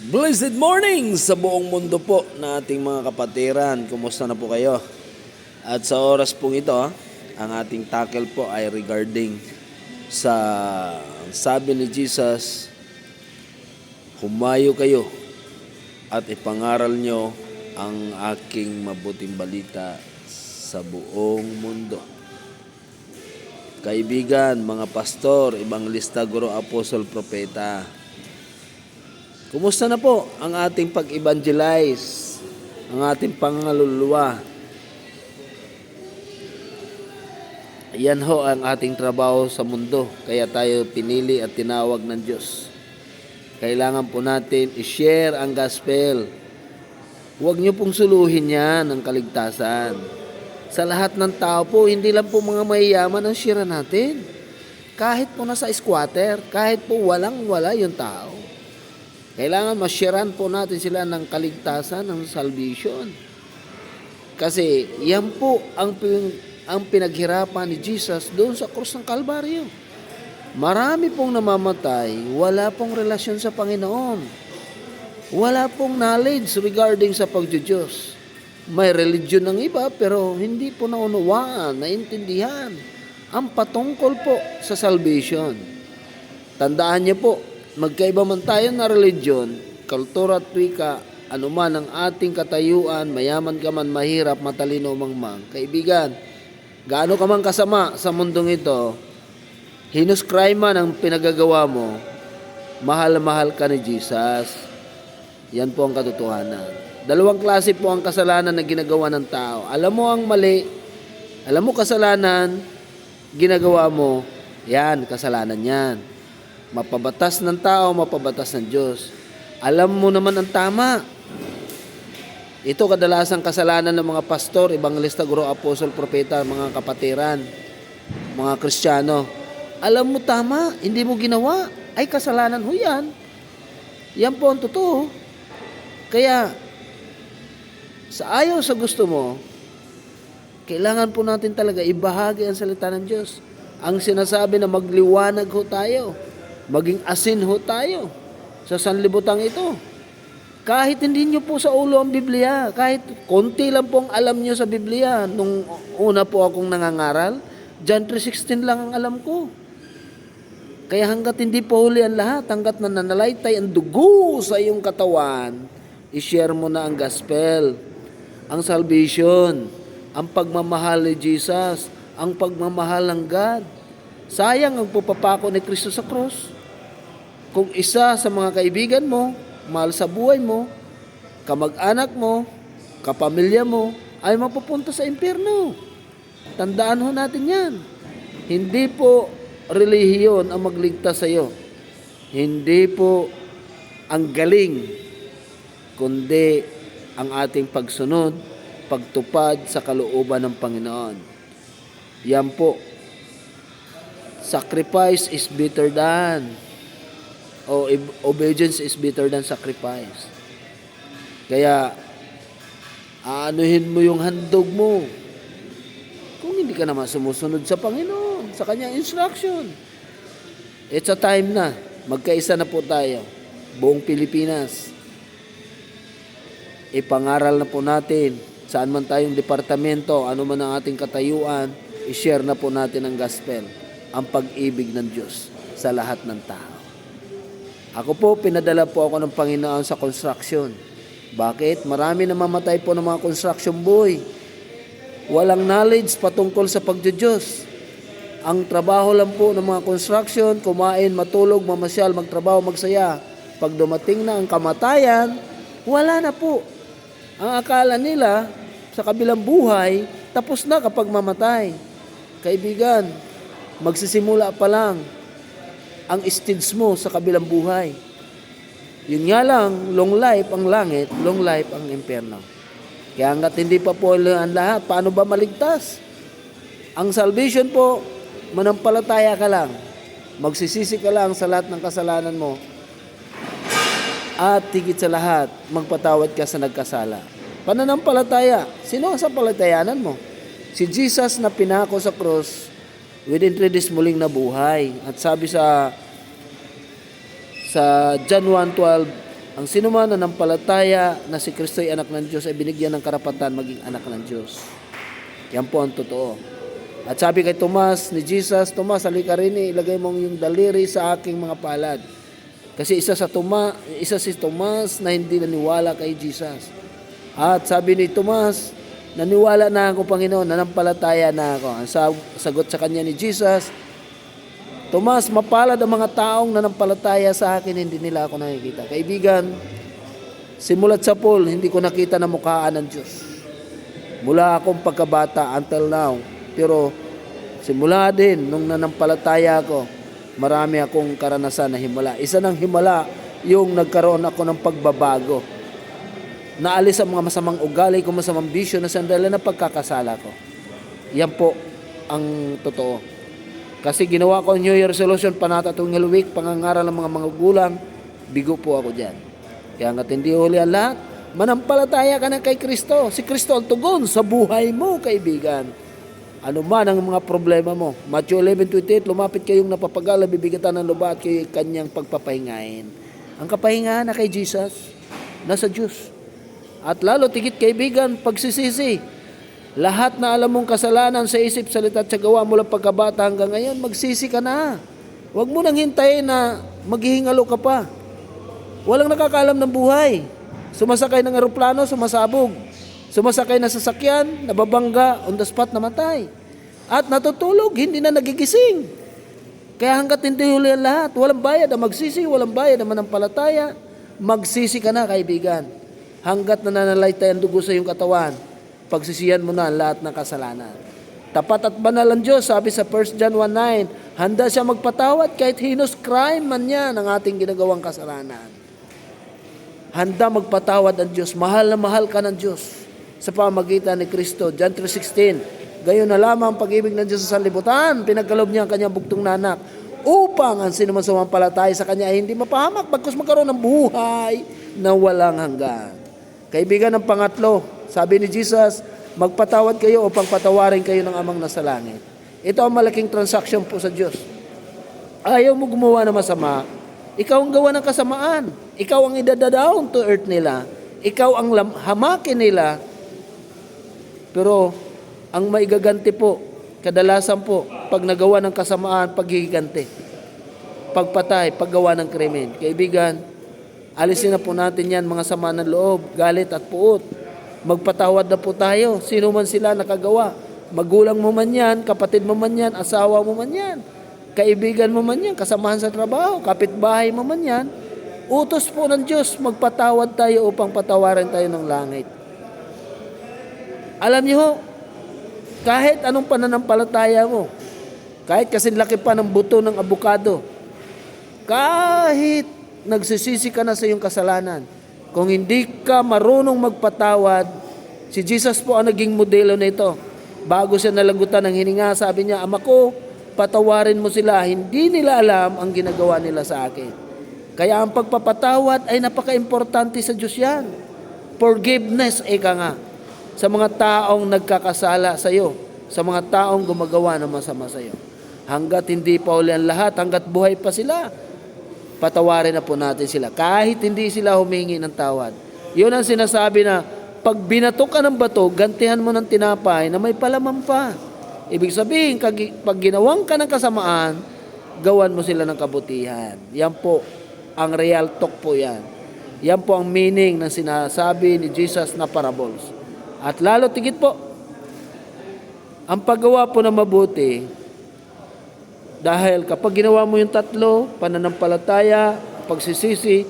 Blessed morning sa buong mundo po na ating mga kapatiran. Kumusta na po kayo? At sa oras pong ito, ang ating tackle po ay regarding sa sabi ni Jesus, humayo kayo at ipangaral nyo ang aking mabuting balita sa buong mundo. Kaibigan, mga pastor, ebangelista, guro, apostol, propeta, kumusta na po ang ating pag-evangelize, ang ating pangaluluwa? Yan ho ang ating trabaho sa mundo. Kaya tayo pinili at tinawag ng Diyos. Kailangan po natin i-share ang gospel. Huwag niyo pong suluhin yan ang kaligtasan. Sa lahat ng tao po, hindi lang po mga mayayaman ang share natin. Kahit po nasa squatter, kahit po walang-wala yung tao. Kailangan ma-sharean po natin sila ng kaligtasan, ng salvation. Kasi yan po ang pinaghirapan ni Jesus doon sa krus ng Kalbaryo. Marami pong namamatay, wala pong relasyon sa Panginoon. Wala pong knowledge regarding sa pagdiyos. May religion ng iba pero hindi po naunawaan, naintindihan ang patungkol po sa salvation. Tandaan niyo po, magkaiba man tayo na religion, kultura at wika, anuman ang ating katayuan, mayaman ka man, mahirap, matalino mangmang. Kaibigan, gaano ka man kasama sa mundong ito, hinuscry man ang pinagagawa mo, mahal-mahal ka ni Jesus. Yan po ang katotohanan. Dalawang klase po ang kasalanan na ginagawa ng tao. Alam mo ang mali, alam mo kasalanan, ginagawa mo, yan, kasalanan yan. Mapabatas ng tao, mapabatas ng Diyos. Alam mo naman ang tama. Ito kadalasang kasalanan ng mga pastor, ebangelista, guro, apostol, propeta, mga kapatiran, mga Kristiyano. Alam mo tama, hindi mo ginawa, ay kasalanan ho yan. Yan po ang totoo. Kaya, sa ayaw sa gusto mo, kailangan po natin talaga ibahagi ang salita ng Diyos. Ang sinasabi na magliwanag ho tayo. Maging asin ho tayo sa sanlibutan ito. Kahit hindi nyo po sa ulo ang Biblia, kahit konti lang po ang alam nyo sa Biblia, nung una po akong nangangaral, John 3:16 lang ang alam ko. Kaya hanggat hindi po huli ang lahat, hanggat nananalaytay ang dugo sa iyong katawan, i-share mo na ang gospel, ang salvation, ang pagmamahal ni Jesus, ang pagmamahal ng God. Sayang ang pupapako ni Kristo sa krus. Kung isa sa mga kaibigan mo, mahal sa buhay mo, kamag-anak mo, kapamilya mo, ay mapupunta sa impyerno. Tandaan ho natin yan. Hindi po relihiyon ang magligtas sa iyo. Hindi po ang galing, kundi ang ating pagsunod, pagtupad sa kalooban ng Panginoon. Yan po. Sacrifice is better than, obedience is better than sacrifice. Kaya, aanuhin mo yung handog mo. Kung hindi ka naman sumusunod sa Panginoon, sa kanyang instruction. It's a time na, magkaisa na po tayo, buong Pilipinas. Ipangaral na po natin, saan man tayong departamento, ano man ang ating katayuan, i-share na po natin ang gospel, ang pag-ibig ng Diyos sa lahat ng tao. Ako po, pinadala po ako ng Panginoon sa construction. Bakit? Marami namamatay po ng mga construction boy. Walang knowledge patungkol sa pagdiyos. Ang trabaho lang po ng mga construction, kumain, matulog, mamasyal, magtrabaho, magsaya. Pag dumating na ang kamatayan, wala na po. Ang akala nila, sa kabilang buhay, tapos na kapag mamatay. Kaibigan, magsisimula pa lang ang stage mo sa kabilang buhay. Yun nga lang, long life ang langit, long life ang impyerno. Kaya hanggat hindi pa po ang lahat, paano ba maligtas? Ang salvation po, manampalataya ka lang. Magsisisi ka lang sa lahat ng kasalanan mo. At higit sa lahat, magpatawad ka sa nagkasala. Pananampalataya. Sino ang sampalatayanan mo? Si Jesus na pinako sa cross, within 3 days muling nabuhay. At sabi sa John 1:12, Ang sino man na nampalataya na si Kristo ay anak ng Diyos ay binigyan ng karapatan maging anak ng Diyos. Yan po ang totoo. At sabi kay Tomas ni Jesus, Tomas, halika rin, ilagay mong yung daliri sa aking mga palad. Kasi isa si Tomas na hindi naniwala kay Jesus. At sabi ni Tomas, naniwala na ako, Panginoon, nanampalataya na ako. Ang sagot sa kanya ni Jesus, Tomas, mapalad ang mga taong nanampalataya sa akin, hindi nila ako nakikita. Kaibigan, simulat sa pool, hindi ko nakita na mukhaan ng Diyos. Mula akong pagkabata until now. Pero simula din, nung nanampalataya ako, marami akong karanasan na himala. Isa ng himala, yung nagkaroon ako ng pagbabago. Naalis ang mga masamang ugali ko, masamang bisyo na sandali na pagkakasala ko. Yan po ang totoo. Kasi ginawa ko New Year resolution, panatatong week, pangangaral ng mga magulang, bigo po ako dyan. Kaya hanggat hindi huli ang lahat, manampalataya ka na kay Kristo. Si Kristo ang tugon sa buhay mo, kaibigan. Ano man ang mga problema mo. Matthew 11:28, lumapit kayong napapagala, bibigatan ng lupa at kayo kanyang pagpapahingain. Ang kapahingahan na kay Jesus, nasa Diyos. At lalo tigit kaibigan, pagsisisi. Lahat na alam mong kasalanan sa isip, salita at sa gawa mula pagkabata hanggang ngayon, magsisi ka na. Huwag mo nang hintayin na maghihingalo ka pa. Walang nakakaalam ng buhay. Sumasakay ng eroplano, sumasabog. Sumasakay na sasakyan, nababangga, on the spot namatay. At natutulog, hindi na nagigising. Kaya hanggat hindi huli ang lahat, walang bayad ang magsisi, walang bayad ang manampalataya, magsisi ka na, kaibigan. Hanggat nananalaytay ang dugo sa iyong katawan, pagsisiyan mo na ang lahat ng kasalanan. Tapat at banal ang Diyos, sabi sa 1 John 1:9, handa siya magpatawad kahit heinous crime man yan ang ating ginagawang kasalanan. Handa magpatawad ang Diyos, mahal na mahal ka ng Diyos sa pamagitan ni Kristo. John 3:16, gayon na lamang ang pag-ibig ng Diyos sa sanlibutan, pinagkaloob niya ang kanyang bugtong na anak, upang ang sino man sumampalataya sa kanya ay hindi mapahamak, bagkus magkaroon ng buhay na walang hanggan. Kaibigan, ng pangatlo, sabi ni Jesus, magpatawad kayo upang patawarin kayo ng amang nasa langit. Ito ang malaking transaction po sa Diyos. Ayaw mo gumawa ng masama, ikaw ang gawa ng kasamaan. Ikaw ang idadadown to earth nila. Ikaw ang hamakin nila. Pero ang maigaganti po, kadalasan po, pag nagawa ng kasamaan, paghihiganti. Pagpatay, paggawa ng krimen. Kaibigan, alisin na po natin yan, mga sama ng loob, galit at puot. Magpatawad na po tayo. Sino man sila nakagawa. Magulang mo man yan, kapatid mo man yan, asawa mo man yan, kaibigan mo man yan, kasamahan sa trabaho, kapitbahay mo man yan. Utos po ng Diyos, magpatawad tayo upang patawarin tayo ng langit. Alam niyo, kahit anong pananampalataya mo, kahit kasing laki pa ng buto ng abukado, kahit nagsisisi ka na sa iyong kasalanan, kung hindi ka marunong magpatawad, si Jesus po ang naging modelo nito. Bago siya nalagutan ng hininga, sabi niya, Ama ko, patawarin mo sila, hindi nila alam ang ginagawa nila sa akin. Kaya ang pagpapatawad ay napaka-importante sa Diyos yan. Forgiveness, eka nga, sa mga taong nagkakasala sa iyo, sa mga taong gumagawa ng masama sa iyo. Hanggat hindi pa uli ang lahat, hanggat buhay pa sila, patawarin na po natin sila. Kahit hindi sila humingi ng tawad. Yun ang sinasabi na, pag binato ka ng bato, gantihan mo ng tinapay na may palaman pa. Ibig sabihin, pag ginawang ka ng kasamaan, gawan mo sila ng kabutihan. Yan po, ang real talk po yan. Yan po ang meaning ng sinasabi ni Jesus na parables. At lalo tigit po, ang paggawa po ng mabuti, dahil kapag ginawa mo yung tatlo, pananampalataya, pagsisisi,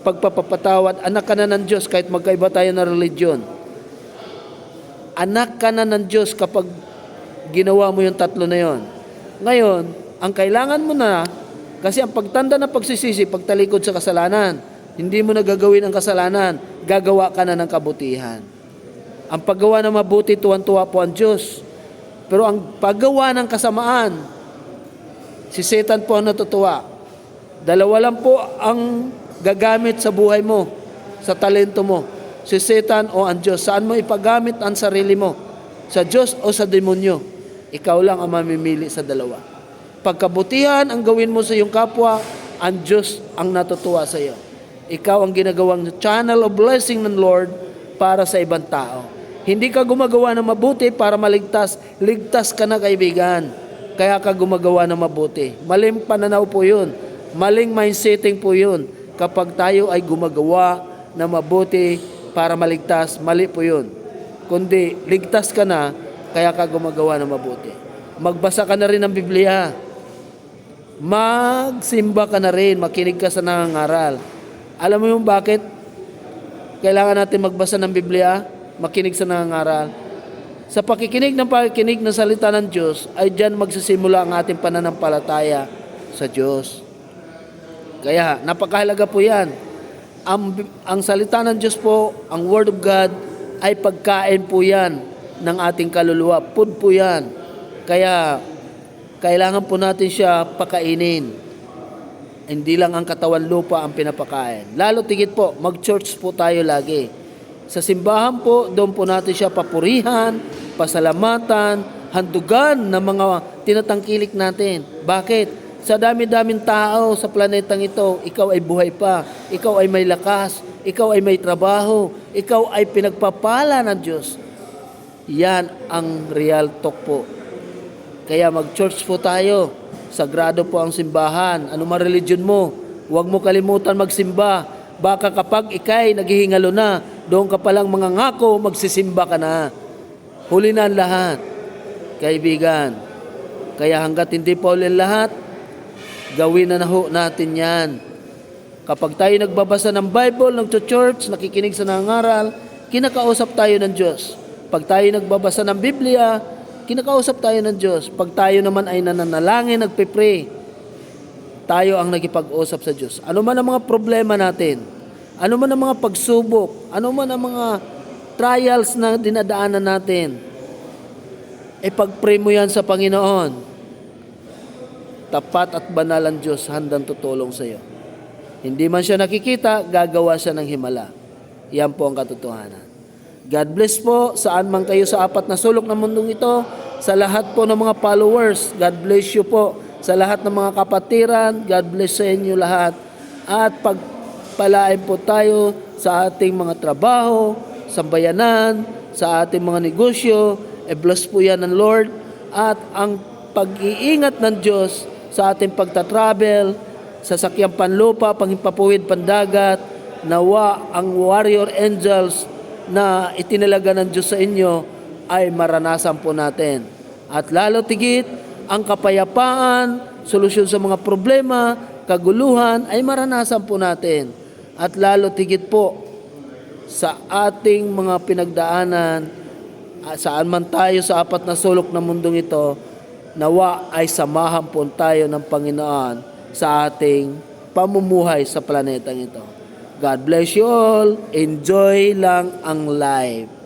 pagpapapatawad, anak ka na ng Diyos kahit magkaiba tayo ng religion. Anak ka na ng Diyos kapag ginawa mo yung tatlo na yon. Ngayon, ang kailangan mo na, kasi ang pagtanda ng pagsisisi, pagtalikod sa kasalanan, hindi mo na gagawin ang kasalanan, gagawa ka na ng kabutihan. Ang paggawa ng mabuti, tuwan-tuwa po ang Diyos. Pero ang paggawa ng kasamaan, si Satan po ang natutuwa. Dalawa lang po ang gagamit sa buhay mo, sa talento mo. Si Satan o ang Diyos. Saan mo ipagamit ang sarili mo? Sa Diyos o sa demonyo? Ikaw lang ang mamimili sa dalawa. Pagkabutihan ang gawin mo sa iyong kapwa, ang Diyos ang natutuwa sa iyo. Ikaw ang ginagawang channel of blessing ng Lord para sa ibang tao. Hindi ka gumagawa ng mabuti para maligtas. Ligtas ka na, kaibigan. Kaya ka gumagawa ng mabuti. Maling pananaw po yun. Maling mindsetting po yun. Kapag tayo ay gumagawa ng mabuti para maligtas, mali po yun. Kundi, ligtas ka na, kaya ka gumagawa ng mabuti. Magbasa ka na rin ng Biblia. Magsimba ka na rin, makinig ka sa nangangaral. Alam mo yung bakit kailangan natin magbasa ng Biblia, makinig sa nangangaral? Sa pakikinig ng salita ng Diyos, ay diyan magsisimula ang ating pananampalataya sa Diyos. Kaya, napakahalaga po yan. Ang salita ng Diyos po, ang Word of God, ay pagkain po yan ng ating kaluluwa. Food po yan. Kaya, kailangan po natin siya pakainin. Hindi lang ang katawan lupa ang pinapakain. Lalo tigit po, mag-church po tayo lagi. Sa simbahan po, doon po natin siya papurihan, pasalamatan, handugan ng mga tinatangkilik natin. Bakit? Sa dami-daming tao sa planetang ito, ikaw ay buhay pa, ikaw ay may lakas, ikaw ay may trabaho, ikaw ay pinagpapala ng Diyos. Yan ang real talk po. Kaya mag-church po tayo. Sagrado po ang simbahan. Ano man religion mo, huwag mo kalimutan magsimba. Baka kapag ikay naghihingalo na, doon ka palang mga ngako, magsisimba ka na. Huli na ang lahat, kaibigan. Kaya hanggat hindi pa huli ang lahat, gawin na ho natin yan. Kapag tayo nagbabasa ng Bible, nagcho-church, nakikinig sa nangangaral, kinakausap tayo ng Diyos. Pag tayo nagbabasa ng Biblia, kinakausap tayo ng Diyos. Pag tayo naman ay nananalangin, nagpe-pray, tayo ang nagipag-usap sa Diyos. Ano man ang mga problema natin, ano man ang mga pagsubok, ano man ang mga trials na dinadaanan natin, pag-pray mo yan sa Panginoon. Tapat at banal ang Diyos, handang tutulong sa iyo. Hindi man siya nakikita, gagawa siya ng himala. Yan po ang katotohanan. God bless po saan man kayo sa apat na sulok ng mundong ito, sa lahat po ng mga followers, God bless you po. Sa lahat ng mga kapatiran, God bless sa inyo lahat. At pagpalain po tayo sa ating mga trabaho, sa bayanan, sa ating mga negosyo, bless po yan ng Lord. At ang pag-iingat ng Diyos sa ating pagta-travel, sa sakyang panlupa, panghimpapuwid, pandagat, nawa ang warrior angels na itinalaga ng Diyos sa inyo ay maranasan po natin. At lalo tigit, ang kapayapaan, solusyon sa mga problema, kaguluhan ay maranasan po natin. At lalo tigit po, sa ating mga pinagdaanan, saan man tayo sa apat na sulok ng mundong ito, nawa ay samahan po tayo ng Panginoon sa ating pamumuhay sa planetang ito. God bless you all. Enjoy lang ang life.